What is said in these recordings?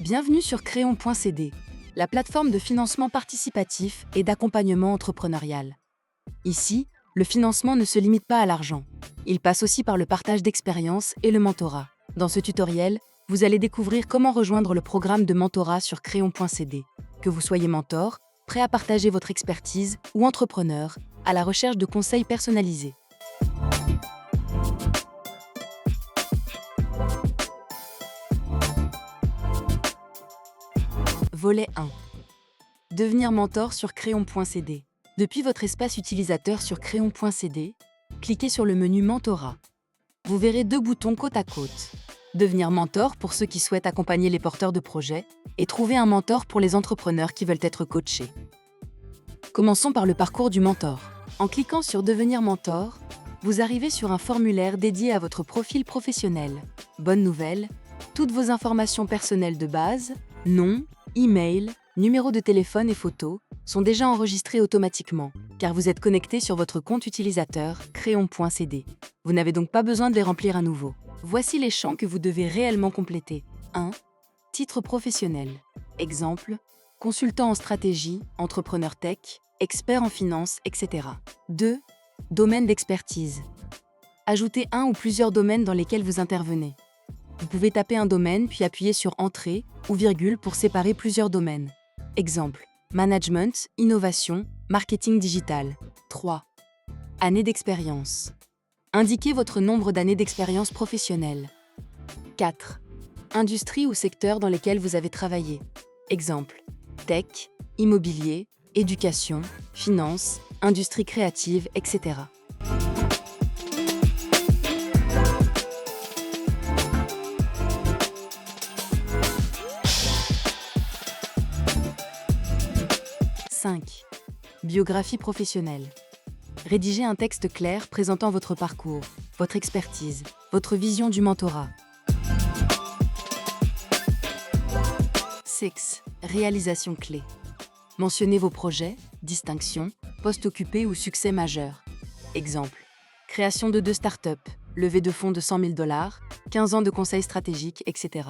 Bienvenue sur Créon.cd, la plateforme de financement participatif et d'accompagnement entrepreneurial. Ici, le financement ne se limite pas à l'argent. Il passe aussi par le partage d'expériences et le mentorat. Dans ce tutoriel, vous allez découvrir comment rejoindre le programme de mentorat sur Créon.cd. Que vous soyez mentor, prêt à partager votre expertise ou entrepreneur, à la recherche de conseils personnalisés. Volet 1. Devenir mentor sur Créon.cd. Depuis votre espace utilisateur sur Créon.cd, cliquez sur le menu Mentorat. Vous verrez deux boutons côte à côte. Devenir mentor pour ceux qui souhaitent accompagner les porteurs de projets et trouver un mentor pour les entrepreneurs qui veulent être coachés. Commençons par le parcours du mentor. En cliquant sur Devenir mentor, vous arrivez sur un formulaire dédié à votre profil professionnel. Bonne nouvelle, toutes vos informations personnelles de base, nom, email, numéro de téléphone et photos sont déjà enregistrés automatiquement, car vous êtes connecté sur votre compte utilisateur Créon.cd. Vous n'avez donc pas besoin de les remplir à nouveau. Voici les champs que vous devez réellement compléter. 1. Titre professionnel. Exemple, consultant en stratégie, entrepreneur tech, expert en finance, etc. 2. Domaine d'expertise. Ajoutez un ou plusieurs domaines dans lesquels vous intervenez. Vous pouvez taper un domaine puis appuyer sur Entrée ou virgule pour séparer plusieurs domaines. Exemple, management, innovation, marketing digital. 3. Années d'expérience. Indiquez votre nombre d'années d'expérience professionnelle. 4. Industrie ou secteur dans lesquels vous avez travaillé. Exemple, tech, immobilier, éducation, finance, industrie créative, etc. « 5. Biographie professionnelle. Rédigez un texte clair présentant votre parcours, votre expertise, votre vision du mentorat. 6. Réalisation clé. Mentionnez vos projets, distinctions, postes occupés ou succès majeurs. Exemple, création de 2 startups, levée de fonds de 100 000 $, 15 ans de conseils stratégiques, etc.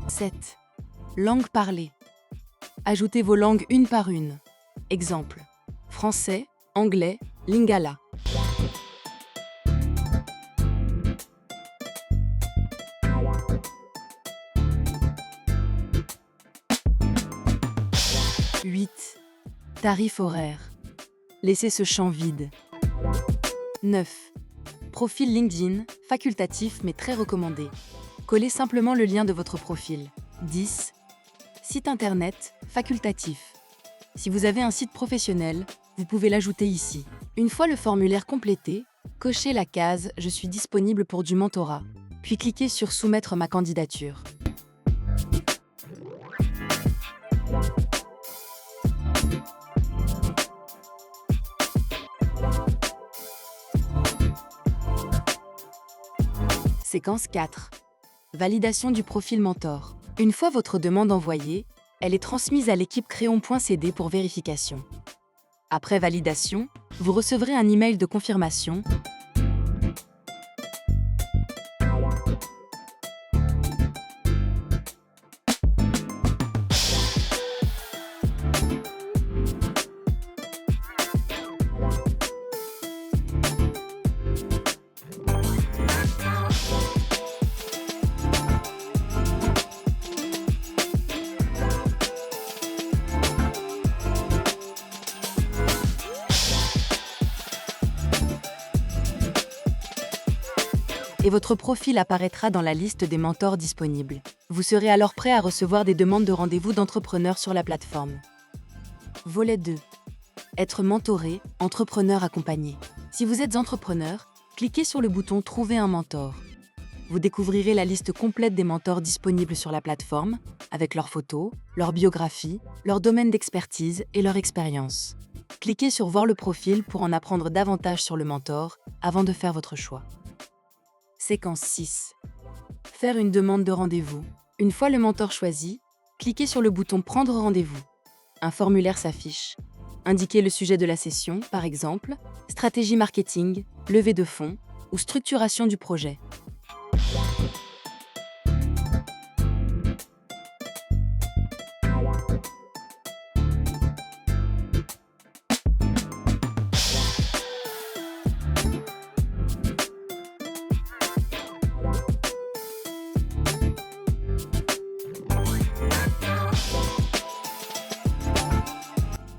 7. Langue parlée. Ajoutez vos langues une par une. Exemple, français, anglais, lingala. 8. Tarif horaire. Laissez ce champ vide. 9. Profil LinkedIn, facultatif mais très recommandé. Collez simplement le lien de votre profil. 10. Site internet, facultatif. Si vous avez un site professionnel, vous pouvez l'ajouter ici. Une fois le formulaire complété, cochez la case « Je suis disponible pour du mentorat », puis cliquez sur « Soumettre ma candidature ». Séquence 4. Validation du profil mentor. Une fois votre demande envoyée, elle est transmise à l'équipe Créon.cd pour vérification. Après validation, vous recevrez un email de confirmation. Et votre profil apparaîtra dans la liste des mentors disponibles. Vous serez alors prêt à recevoir des demandes de rendez-vous d'entrepreneurs sur la plateforme. Volet 2. Être mentoré, entrepreneur accompagné. Si vous êtes entrepreneur, cliquez sur le bouton « Trouver un mentor ». Vous découvrirez la liste complète des mentors disponibles sur la plateforme, avec leurs photos, leur biographie, leur domaine d'expertise et leur expérience. Cliquez sur « Voir le profil » pour en apprendre davantage sur le mentor avant de faire votre choix. Séquence 6. Faire une demande de rendez-vous. Une fois le mentor choisi, Cliquez sur le bouton Prendre rendez-vous. Un formulaire s'affiche. Indiquez le sujet de la session, par exemple, stratégie marketing, levée de fonds ou structuration du projet.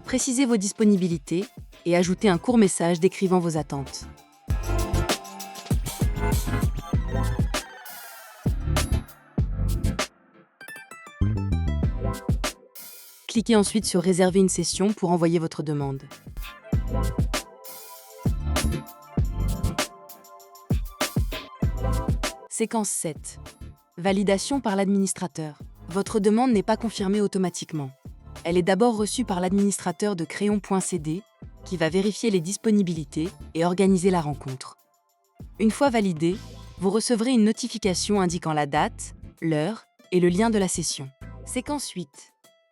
Précisez vos disponibilités et ajoutez un court message décrivant vos attentes. Cliquez ensuite sur Réserver une session pour envoyer votre demande. Séquence 7. Validation par l'administrateur. Votre demande n'est pas confirmée automatiquement. Elle est d'abord reçue par l'administrateur de Crayon.cd, qui va vérifier les disponibilités et organiser la rencontre. Une fois validée, vous recevrez une notification indiquant la date, l'heure et le lien de la session. Séquence 8.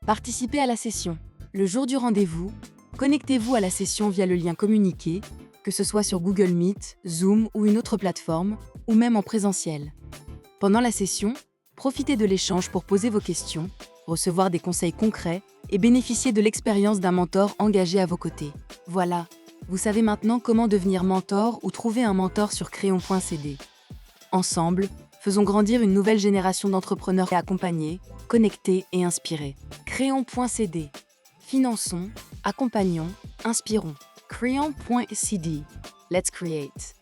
Participez à la session. Le jour du rendez-vous, connectez-vous à la session via le lien communiqué, que ce soit sur Google Meet, Zoom ou une autre plateforme, ou même en présentiel. Pendant la session, profitez de l'échange pour poser vos questions, recevoir des conseils concrets et bénéficier de l'expérience d'un mentor engagé à vos côtés. Voilà, vous savez maintenant comment devenir mentor ou trouver un mentor sur Crayon.cd. Ensemble, faisons grandir une nouvelle génération d'entrepreneurs accompagnés, connectés et inspirés. Crayon.cd. Finançons, accompagnons, inspirons. Crayon.cd. Let's create.